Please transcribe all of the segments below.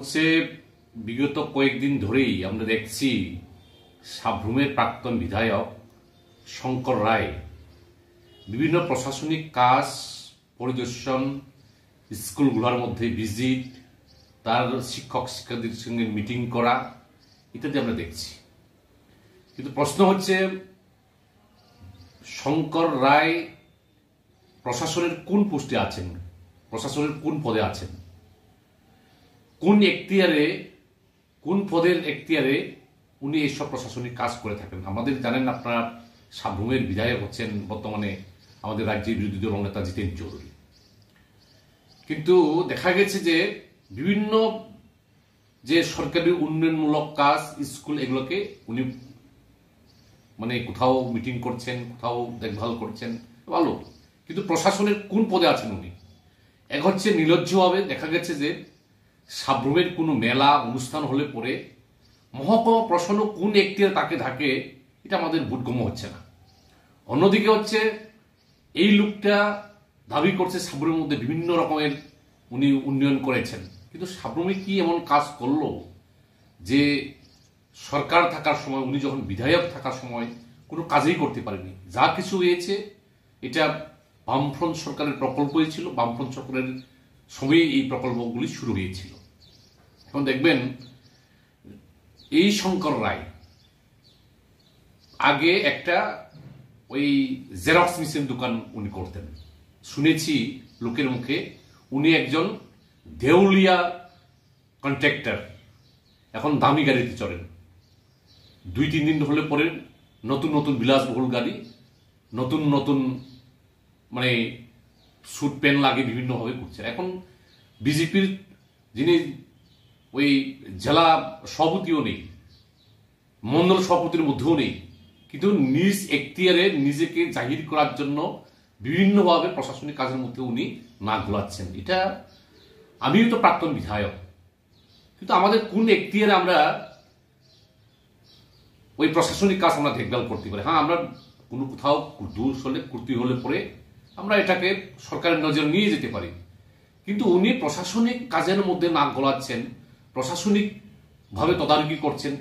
হচ্ছে বিগত কয়েকদিন ধরেই আমরা দেখছি সাব্রুমের প্রাক্তন বিধায়ক শঙ্কর রায় বিভিন্ন প্রশাসনিক কাজ পরিদর্শন, স্কুলগুলোর মধ্যে ভিজিট, তার শিক্ষক শিক্ষার্থীদের সঙ্গে মিটিং করা ইত্যাদি আমরা দেখছি। কিন্তু প্রশ্ন হচ্ছে, শঙ্কর রায় প্রশাসনের কোন পোস্টে আছেন, প্রশাসনের কোন পদে আছেন, কোন এখতিয়ারে, কোন পদের এখতিয়ারে উনি এইসব প্রশাসনিক কাজ করে থাকেন? আমাদের জানেন আপনারা, সাব্রুমের বিধায়ক হচ্ছেন বর্তমানে আমাদের রাজ্যের বিরোধী দল নেতা জিতেন চৌধুরী। কিন্তু দেখা গেছে যে বিভিন্ন যে সরকারি উন্নয়নমূলক কাজ, স্কুল, এগুলোকে উনি কোথাও মিটিং করছেন, কোথাও দেখভাল করছেন, ভালো। কিন্তু প্রশাসনের কোন পদে আছেন উনি? এক হচ্ছে নির্লজ্জভাবে দেখা গেছে যে সাব্রুমের কোনো মেলা অনুষ্ঠান হলে পরে মহকুমা প্রশাসন কোন এখতিয়ারে তাকে থাকে, এটা আমাদের বোধগম্য হচ্ছে না। অন্যদিকে হচ্ছে এই লোকটা দাবি করছে সাব্রুমের মধ্যে বিভিন্ন রকমের উনি উন্নয়ন করেছেন, কিন্তু সাব্রুমে কি এমন কাজ করলো যে সরকার থাকার সময়, উনি যখন বিধায়ক থাকার সময় কোনো কাজই করতে পারেনি? যা কিছু হয়েছে এটা বামফ্রন্ট সরকারের প্রকল্পই ছিল, বামফ্রন্ট সরকারের সময় এই প্রকল্পগুলি শুরু হয়েছিল। এখন দেখবেন এই শঙ্কর রায় আগে একটা ওই জেরক্স মেশিন দোকান উনি করতেন, শুনেছি লোকের মুখে উনি একজন দেউলিয়া কন্ট্রাক্টর, এখন দামি গাড়িতে চড়েন। 2-3 দিন হলে পরে নতুন নতুন বিলাসবহুল গাড়ি, নতুন নতুন স্যুট প্যান্ট লাগিয়ে বিভিন্নভাবে ঘুরছেন। এখন বিজেপির যিনি ওই জেলা সভাপতিও নেই, মন্ডল সভাপতির মধ্যেও নেই, কিন্তু নিজ এখতিয়ারে নিজেকে জাহির করার জন্য বিভিন্নভাবে প্রশাসনিক কাজের মধ্যে উনি নাক গলাচ্ছেন। এটা, আমিও তো প্রাক্তন বিধায়ক, কিন্তু আমাদের কোন এখতিয়ারে আমরা ওই প্রশাসনিক কাজ আমরা দেখভাল করতে পারি? হ্যাঁ, আমরা কোনো কোথাও দোষ হলে, ত্রুটি হলে পরে আমরা এটাকে সরকারের নজর নিয়ে যেতে পারি, কিন্তু উনি প্রশাসনিক কাজের মধ্যে নাক গলাচ্ছেন, প্রশাসনিক ভাবে তদারকি করছেন।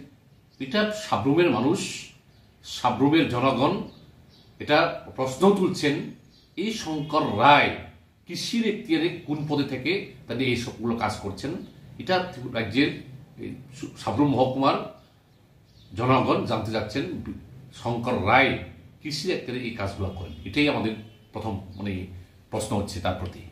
এটা সাব্রুমের মানুষ, সাব্রুমের জনগণ এটা প্রশ্ন তুলছেন, এই শঙ্কর রায় কৃষির এখতিয়ারে কোন পদে থেকে তাদের এই সবগুলো কাজ করছেন? এটা রাজ্যের সাব্রুম মহকুমার জনগণ জানতে যাচ্ছেন, শঙ্কর রায় কৃষির এখতিয়ারে এই কাজগুলো করেন। এটাই আমাদের প্রথম প্রশ্ন হচ্ছে তার প্রতি।